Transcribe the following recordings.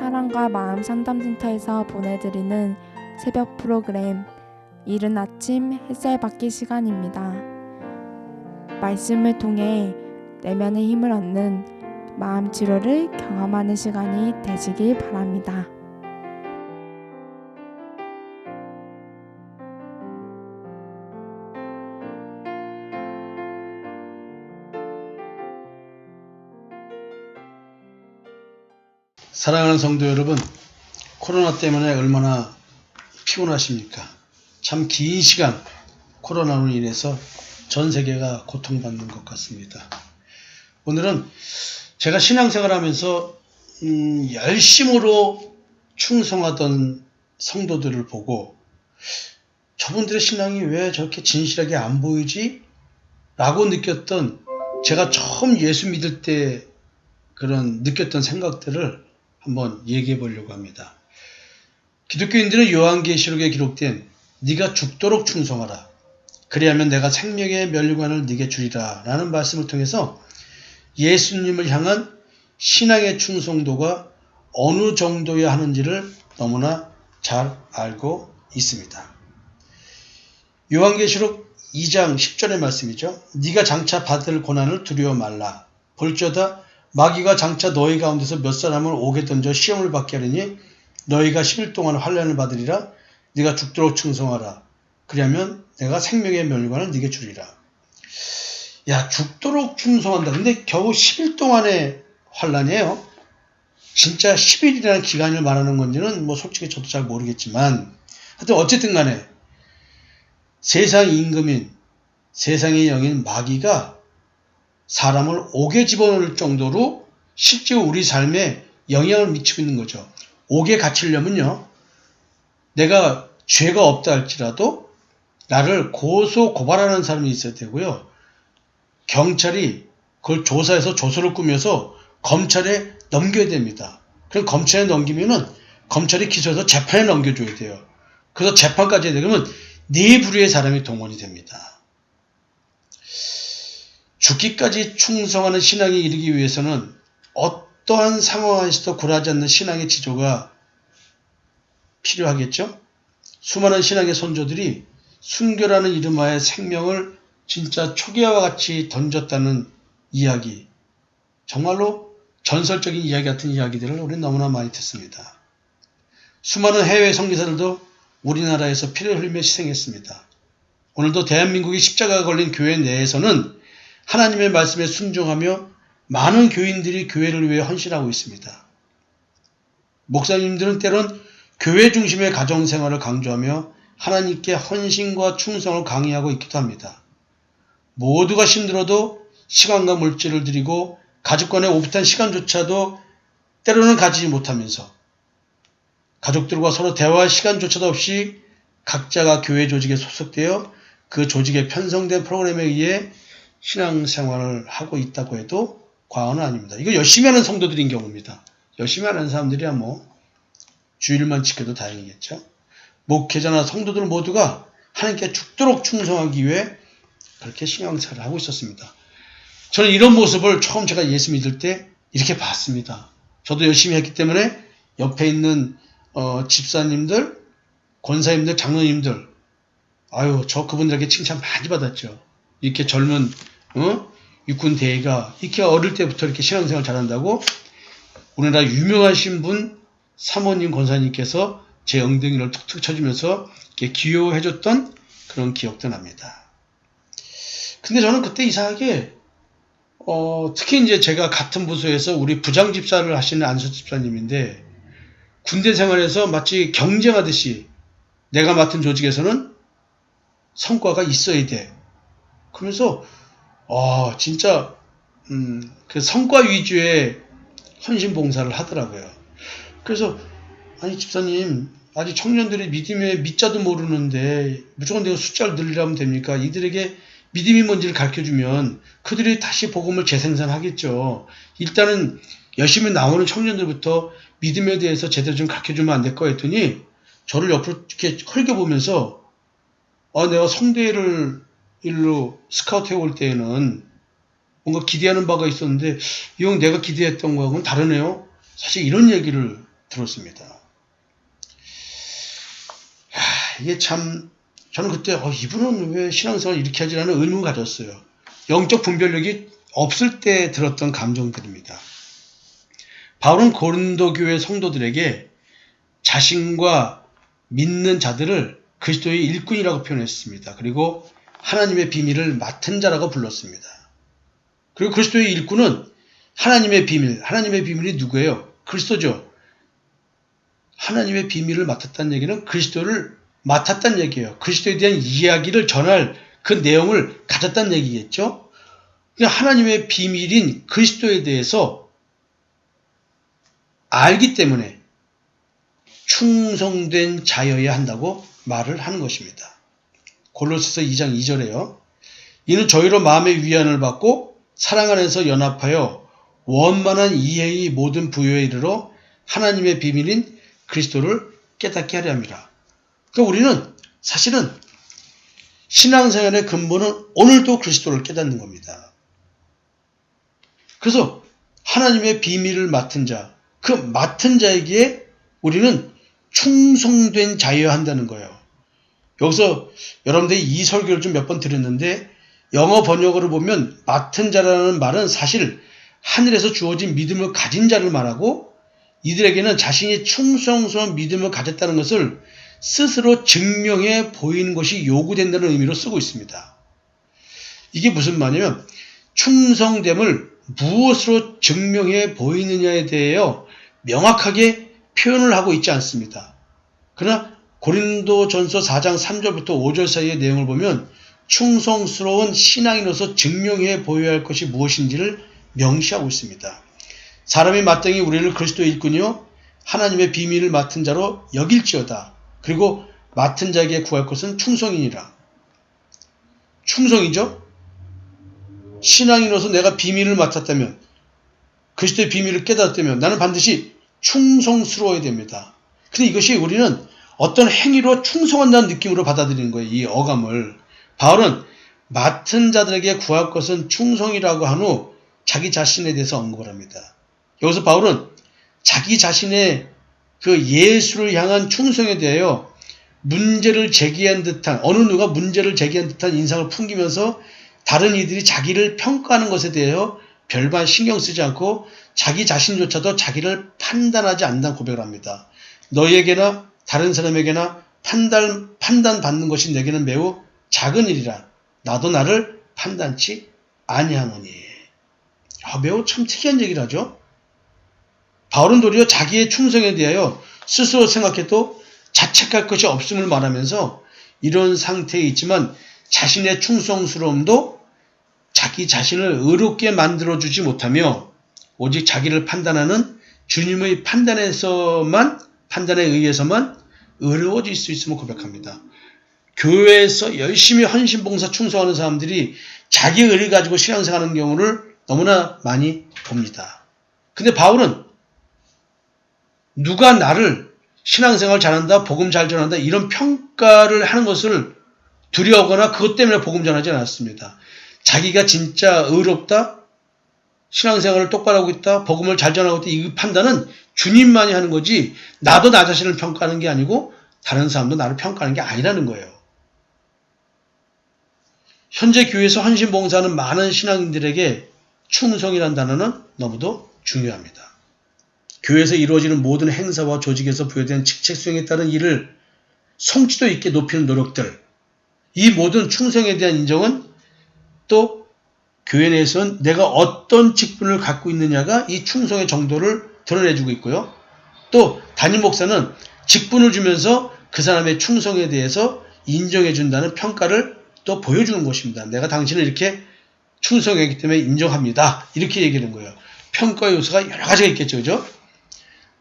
사랑과 마음 상담센터에서 보내드리는 새벽 프로그램 이른 아침 햇살 받기 시간입니다. 말씀을 통해 내면의 힘을 얻는 마음 치료를 경험하는 시간이 되시길 바랍니다. 사랑하는 성도 여러분, 코로나 때문에 얼마나 피곤하십니까? 참 긴 시간 코로나로 인해서 전 세계가 고통받는 것 같습니다. 오늘은 제가 신앙생활하면서 열심으로 충성하던 성도들을 보고 저분들의 신앙이 왜 저렇게 진실하게 안 보이지? 라고 느꼈던, 제가 처음 예수 믿을 때 그런 느꼈던 생각들을 한번 얘기해 보려고 합니다. 기독교인들은 요한계시록에 기록된 네가 죽도록 충성하라, 그리하면 내가 생명의 면류관을 네게 주리라 라는 말씀을 통해서 예수님을 향한 신앙의 충성도가 어느 정도여야 하는지를 너무나 잘 알고 있습니다. 요한계시록 2장 10절의 말씀이죠. 네가 장차 받을 고난을 두려워 말라. 볼지어다 마귀가 장차 너희 가운데서 몇 사람을 옥에 던져 시험을 받게 하리니 너희가 10일 동안 환난을 받으리라. 네가 죽도록 충성하라. 그리하면 내가 생명의 면류관을 네게 주리라. 야, 죽도록 충성한다. 근데 겨우 10일 동안의 환난이에요. 진짜 10일이라는 기간을 말하는 건지는 솔직히 저도 잘 모르겠지만, 하여튼 어쨌든 간에 세상 임금인, 세상의 영인 마귀가 사람을 옥에 집어넣을 정도로 실제 우리 삶에 영향을 미치고 있는 거죠. 옥에 갇히려면요, 내가 죄가 없다 할지라도 나를 고소 고발하는 사람이 있어야 되고요, 경찰이 그걸 조사해서 조서를 꾸며서 검찰에 넘겨야 됩니다. 그럼 검찰에 넘기면은 검찰이 기소해서 재판에 넘겨줘야 돼요. 그래서 재판까지 해야 되면 네 부류의 사람이 동원이 됩니다. 죽기까지 충성하는 신앙에 이르기 위해서는 어떠한 상황에서도 굴하지 않는 신앙의 지조가 필요하겠죠? 수많은 신앙의 선조들이 순교라는 이름하에 생명을 진짜 초기화와 같이 던졌다는 이야기, 정말로 전설적인 이야기 같은 이야기들을 우리는 너무나 많이 듣습니다. 수많은 해외 선교사들도 우리나라에서 피를 흘리며 희생했습니다. 오늘도 대한민국이 십자가가 걸린 교회 내에서는 하나님의 말씀에 순종하며 많은 교인들이 교회를 위해 헌신하고 있습니다. 목사님들은 때론 교회 중심의 가정생활을 강조하며 하나님께 헌신과 충성을 강의하고 있기도 합니다. 모두가 힘들어도 시간과 물질을 들이고 가족 간의 오붓한 시간조차도 때로는 가지지 못하면서 가족들과 서로 대화할 시간조차도 없이 각자가 교회 조직에 소속되어 그 조직에 편성된 프로그램에 의해 신앙생활을 하고 있다고 해도 과언은 아닙니다. 이거 열심히 하는 성도들인 경우입니다. 열심히 하는 사람들이야 주일만 지켜도 다행이겠죠. 목회자나 성도들 모두가 하나님께 죽도록 충성하기 위해 그렇게 신앙생활을 하고 있었습니다. 저는 이런 모습을 처음 제가 예수 믿을 때 이렇게 봤습니다. 저도 열심히 했기 때문에 옆에 있는 집사님들, 권사님들, 장로님들, 저 그분들에게 칭찬 많이 받았죠. 이렇게 젊은 육군 대위가 이렇게 어릴 때부터 이렇게 신앙생활 잘한다고 우리나라 유명하신 분 사모님 권사님께서 제 엉덩이를 툭툭 쳐주면서 이렇게 귀여워해줬던 그런 기억도 납니다. 근데 저는 그때 이상하게 특히 이제 제가 같은 부서에서 우리 부장 집사를 하시는 안수 집사님인데, 군대 생활에서 마치 경쟁하듯이 내가 맡은 조직에서는 성과가 있어야 돼. 그러면서 진짜 그 성과 위주의 헌신 봉사를 하더라고요. 그래서 아니 집사님, 아직 청년들이 믿음의 밑자도 모르는데 무조건 내가 숫자를 늘리라면 됩니까? 이들에게 믿음이 뭔지를 가르쳐주면 그들이 다시 복음을 재생산하겠죠. 일단은 열심히 나오는 청년들부터 믿음에 대해서 제대로 좀 가르쳐주면 안 될까 했더니 저를 옆으로 이렇게 흘겨보면서 내가 성대를 일로 스카우트 해올 때에는 뭔가 기대하는 바가 있었는데 이 형 내가 기대했던 거하고는 다르네요. 사실 이런 얘기를 들었습니다. 이게 참 저는 그때 이분은 왜 신앙생활을 이렇게 하지라는 의문을 가졌어요. 영적 분별력이 없을 때 들었던 감정들입니다. 바울은 고린도 교회 성도들에게 자신과 믿는 자들을 그리스도의 일꾼이라고 표현했습니다. 그리고 하나님의 비밀을 맡은 자라고 불렀습니다. 그리고 그리스도의 일꾼은 하나님의 비밀이 누구예요? 그리스도죠. 하나님의 비밀을 맡았다는 얘기는 그리스도를 맡았다는 얘기예요. 그리스도에 대한 이야기를 전할 그 내용을 가졌다는 얘기겠죠. 그러니까 하나님의 비밀인 그리스도에 대해서 알기 때문에 충성된 자여야 한다고 말을 하는 것입니다. 골로새서 2장 2절에요. 이는 저희로 마음의 위안을 받고 사랑 안에서 연합하여 원만한 이해의 모든 부요에 이르러 하나님의 비밀인 그리스도를 깨닫게 하려 함이라. 그러니까 우리는 사실은 신앙생활의 근본은 오늘도 그리스도를 깨닫는 겁니다. 그래서 하나님의 비밀을 맡은 자, 그 맡은 자에게 우리는 충성된 자여야 한다는 거예요. 여기서 여러분들이 이 설교를 좀 몇 번 들었는데 영어 번역어를 보면 맡은 자라는 말은 사실 하늘에서 주어진 믿음을 가진 자를 말하고 이들에게는 자신이 충성스러운 믿음을 가졌다는 것을 스스로 증명해 보이는 것이 요구된다는 의미로 쓰고 있습니다. 이게 무슨 말이냐면 충성됨을 무엇으로 증명해 보이느냐에 대하여 명확하게 표현을 하고 있지 않습니다. 그러나 고린도전서 4장 3절부터 5절 사이의 내용을 보면 충성스러운 신앙인으로서 증명해 보여야 할 것이 무엇인지를 명시하고 있습니다. 사람이 마땅히 우리를 그리스도의 일꾼이요 하나님의 비밀을 맡은 자로 여길지어다. 그리고 맡은 자에게 구할 것은 충성이니라. 충성이죠? 신앙인으로서 내가 비밀을 맡았다면 그리스도의 비밀을 깨달았다면 나는 반드시 충성스러워야 됩니다. 근데 이것이 우리는 어떤 행위로 충성한다는 느낌으로 받아들이는 거예요. 이 어감을. 바울은 맡은 자들에게 구할 것은 충성이라고 한 후 자기 자신에 대해서 언급을 합니다. 여기서 바울은 자기 자신의 그 예수를 향한 충성에 대하여 문제를 제기한 듯한 어느 누가 문제를 제기한 듯한 인상을 풍기면서 다른 이들이 자기를 평가하는 것에 대하여 별반 신경 쓰지 않고 자기 자신조차도 자기를 판단하지 않는다는 고백을 합니다. 너희에게나 다른 사람에게나 판단받는 것이 내게는 매우 작은 일이라 나도 나를 판단치 아니하노니. 매우 참 특이한 얘기를 하죠. 바울은 도리어 자기의 충성에 대하여 스스로 생각해도 자책할 것이 없음을 말하면서 이런 상태에 있지만 자신의 충성스러움도 자기 자신을 의롭게 만들어주지 못하며 오직 자기를 판단하는 주님의 판단에 의해서만 의로워질 수 있음을 고백합니다. 교회에서 열심히 헌신봉사 충성하는 사람들이 자기 의를 가지고 신앙생활하는 경우를 너무나 많이 봅니다. 근데 바울은 누가 나를 신앙생활 잘한다, 복음 잘 전한다 이런 평가를 하는 것을 두려워하거나 그것 때문에 복음 전하지 않았습니다. 자기가 진짜 의롭다, 신앙생활을 똑바로 하고 있다, 복음을 잘 전하고 있다 이 판단은 주님만이 하는 거지 나도 나 자신을 평가하는 게 아니고 다른 사람도 나를 평가하는 게 아니라는 거예요. 현재 교회에서 헌신봉사하는 많은 신앙인들에게 충성이라는 단어는 너무도 중요합니다. 교회에서 이루어지는 모든 행사와 조직에서 부여된 직책 수행에 따른 일을 성취도 있게 높이는 노력들, 이 모든 충성에 대한 인정은 또 교회 내에서는 내가 어떤 직분을 갖고 있느냐가 이 충성의 정도를 드러내주고 있고요. 또 담임 목사는 직분을 주면서 그 사람의 충성에 대해서 인정해준다는 평가를 또 보여주는 것입니다. 내가 당신을 이렇게 충성했기 때문에 인정합니다. 이렇게 얘기하는 거예요. 평가 요소가 여러 가지가 있겠죠. 그죠?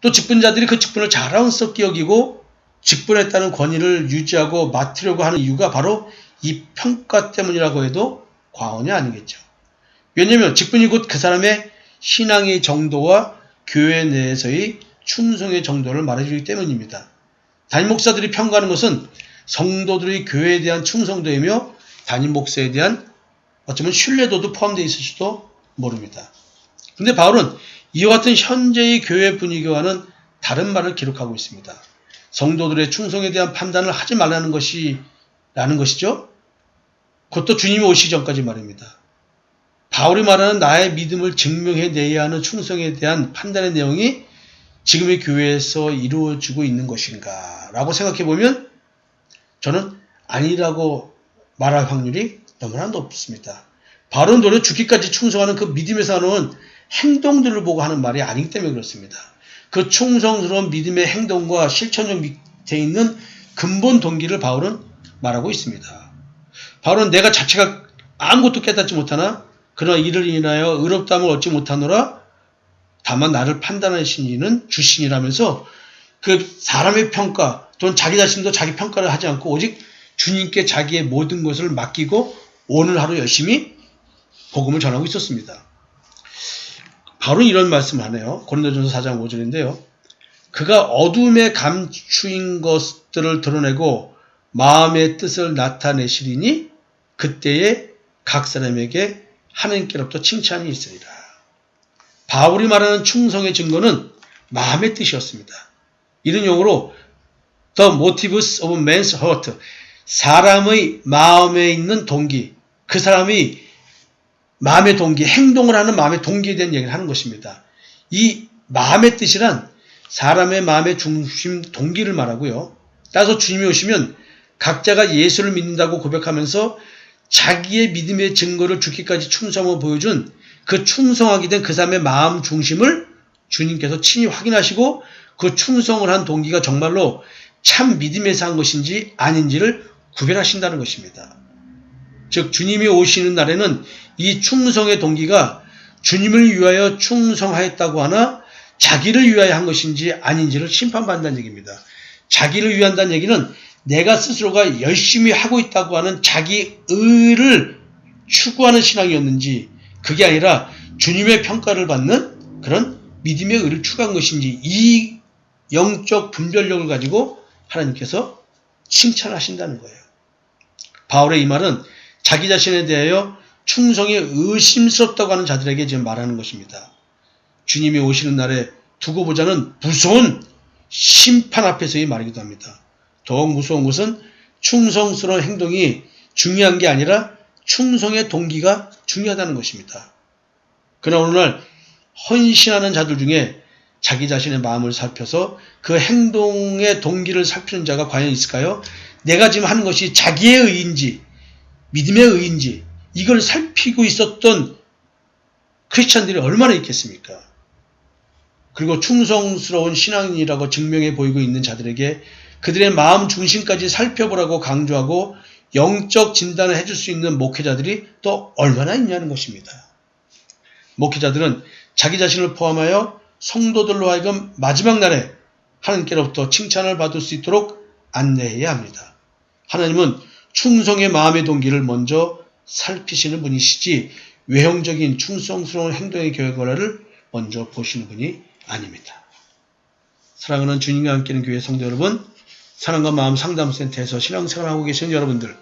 또 직분자들이 그 직분을 자랑스럽게 여기고 직분에 따른 권위를 유지하고 맡으려고 하는 이유가 바로 이 평가 때문이라고 해도 과언이 아니겠죠. 왜냐하면 직분이 곧 그 사람의 신앙의 정도와 교회 내에서의 충성의 정도를 말해주기 때문입니다. 담임 목사들이 평가하는 것은 성도들의 교회에 대한 충성도이며 담임 목사에 대한 어쩌면 신뢰도도 포함되어 있을지도 모릅니다. 근데 바울은 이와 같은 현재의 교회 분위기와는 다른 말을 기록하고 있습니다. 성도들의 충성에 대한 판단을 하지 말라는 것이죠. 그것도 주님이 오시기 전까지 말입니다. 바울이 말하는 나의 믿음을 증명해내야 하는 충성에 대한 판단의 내용이 지금의 교회에서 이루어지고 있는 것인가 라고 생각해보면 저는 아니라고 말할 확률이 너무나 높습니다. 바울은 도리어 죽기까지 충성하는 그 믿음에서 나오는 행동들을 보고 하는 말이 아니기 때문에 그렇습니다. 그 충성스러운 믿음의 행동과 실천력 밑에 있는 근본 동기를 바울은 말하고 있습니다. 바울은 내가 자체가 아무것도 깨닫지 못하나 그러나 이를 인하여 의롭다함을 얻지 못하노라 다만 나를 판단하신 이는 주신이라면서 그 사람의 평가 또는 자기 자신도 자기 평가를 하지 않고 오직 주님께 자기의 모든 것을 맡기고 오늘 하루 열심히 복음을 전하고 있었습니다. 바울은 이런 말씀을 하네요. 고린도전서 4장 5절인데요. 그가 어둠에 감추인 것들을 드러내고 마음의 뜻을 나타내시리니 그때에 각 사람에게 하나님께로부터 칭찬이 있으리라. 바울이 말하는 충성의 증거는 마음의 뜻이었습니다. 이런 용어로 The motives of man's heart, 사람의 마음에 있는 동기, 그 사람이 마음의 동기, 행동을 하는 마음의 동기에 대한 얘기를 하는 것입니다. 이 마음의 뜻이란 사람의 마음의 중심 동기를 말하고요. 따라서 주님이 오시면 각자가 예수를 믿는다고 고백하면서 자기의 믿음의 증거를 죽기까지 충성을 보여준 그 충성하게 된 그 사람의 마음 중심을 주님께서 친히 확인하시고 그 충성을 한 동기가 정말로 참 믿음에서 한 것인지 아닌지를 구별하신다는 것입니다. 즉 주님이 오시는 날에는 이 충성의 동기가 주님을 위하여 충성하였다고 하나 자기를 위하여 한 것인지 아닌지를 심판받는다는 얘기입니다. 자기를 위한다는 얘기는 내가 스스로가 열심히 하고 있다고 하는 자기 의를 추구하는 신앙이었는지 그게 아니라 주님의 평가를 받는 그런 믿음의 의를 추구한 것인지 이 영적 분별력을 가지고 하나님께서 칭찬하신다는 거예요. 바울의 이 말은 자기 자신에 대하여 충성에 의심스럽다고 하는 자들에게 지금 말하는 것입니다. 주님이 오시는 날에 두고 보자는 무서운 심판 앞에서의 말이기도 합니다. 더욱 무서운 것은 충성스러운 행동이 중요한 게 아니라 충성의 동기가 중요하다는 것입니다. 그러나 오늘날 헌신하는 자들 중에 자기 자신의 마음을 살펴서 그 행동의 동기를 살피는 자가 과연 있을까요? 내가 지금 하는 것이 자기의 의인지 믿음의 의인지 이걸 살피고 있었던 크리스찬들이 얼마나 있겠습니까? 그리고 충성스러운 신앙인이라고 증명해 보이고 있는 자들에게 그들의 마음 중심까지 살펴보라고 강조하고 영적 진단을 해줄 수 있는 목회자들이 또 얼마나 있냐는 것입니다. 목회자들은 자기 자신을 포함하여 성도들로 하여금 마지막 날에 하나님께로부터 칭찬을 받을 수 있도록 안내해야 합니다. 하나님은 충성의 마음의 동기를 먼저 살피시는 분이시지 외형적인 충성스러운 행동의 결과를 먼저 보시는 분이 아닙니다. 사랑하는 주님과 함께하는 교회 성도 여러분, 사랑과 마음 상담센터에서 신앙생활하고 계신 여러분들,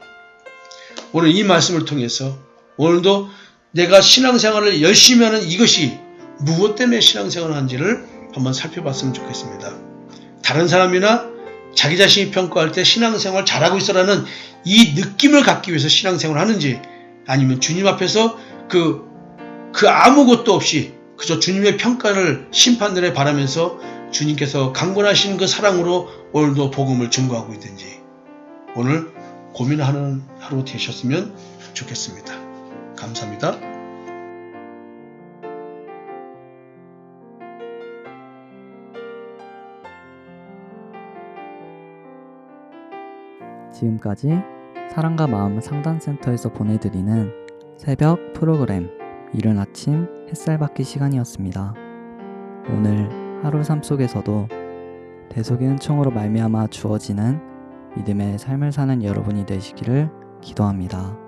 오늘 이 말씀을 통해서 오늘도 내가 신앙생활을 열심히 하는 이것이 무엇 때문에 신앙생활을 하는지를 한번 살펴봤으면 좋겠습니다. 다른 사람이나 자기 자신이 평가할 때 신앙생활 잘하고 있어라는 이 느낌을 갖기 위해서 신앙생활을 하는지 아니면 주님 앞에서 그 아무것도 없이 그저 주님의 평가를 심판들에 바라면서 주님께서 강권하시는 그 사랑으로 오늘도 복음을 증거하고 있든지 오늘 고민하는 하루 되셨으면 좋겠습니다. 감사합니다. 지금까지 사랑과 마음 상담센터에서 보내드리는 새벽 프로그램 이른 아침 햇살 받기 시간이었습니다. 오늘 하루 삶 속에서도 대속의 은총으로 말미암아 주어지는 믿음의 삶을 사는 여러분이 되시기를 기도합니다.